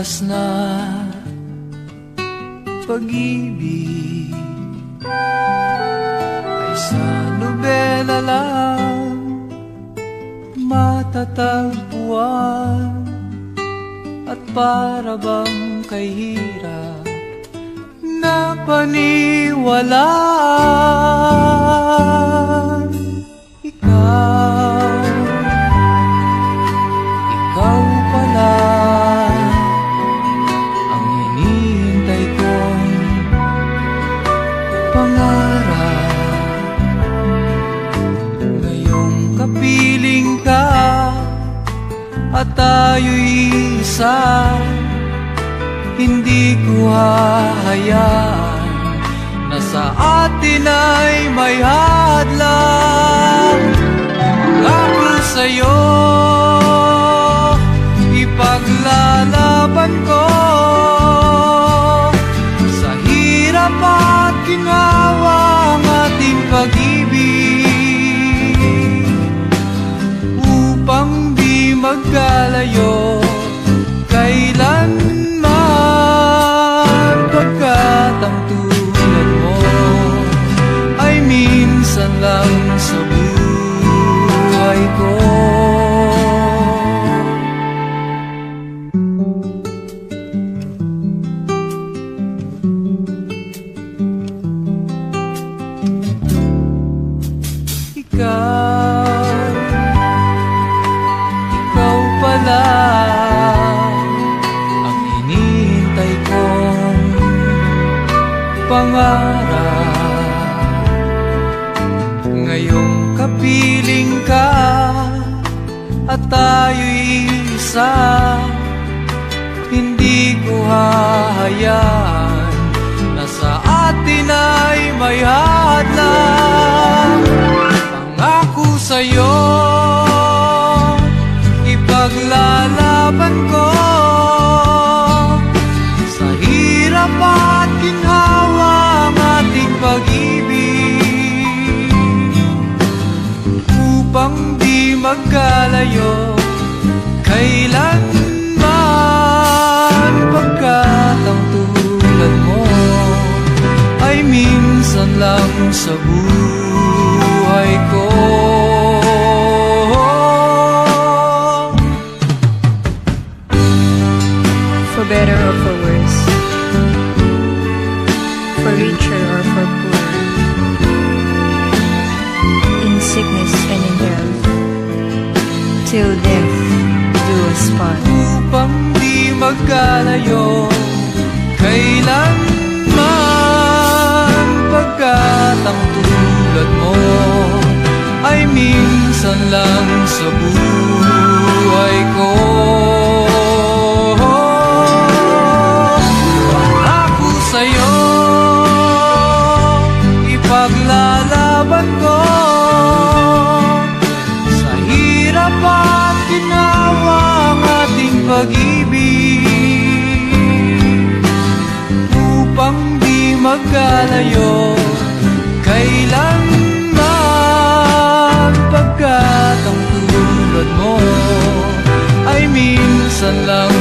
wagas na pag-ibig ay sa nobela lang matatagpuan, at para bang kay hirap na paniwalaan. Ikaw pala ang hinihintay kong pangarap. Ngayong kapiling ka at tayo'y isa, hindi ko hahayaan na sa atin ay may hadlang. Pangako sa'yo, ipaglalaban ko sa hirap at ginhawa ang ating pag-ibig, upang di magkalayo kailanman, pagkat ang tulad mo ay minsan lang sa buhay ko. Ikaw pala ang hinihintay kong pangarap. Ngayong kapiling ka at tayo'y isa, hindi ko hahayaan na sa atin ay may hadlang. Pangako sa'yo, ipaglalaban ko sa hirap at ginhawa ang ating pag-ibig, upang di magkalayo kailanman, pagkat ang tulad mo ay minsan lang sa buhay ko. For better or for worse, for richer or for poor, in sickness and in health, till death do us part. Upang di magkalayo kailanman, pagkat ang tulad mo ay minsan lang sa buhay ko. Pangako sa'yo, ipaglalaban ko sa hirap at ginhawa ang ating pag-ibig, upang di magkalayo kailanman, pagkat ang tulad mo ay minsan lang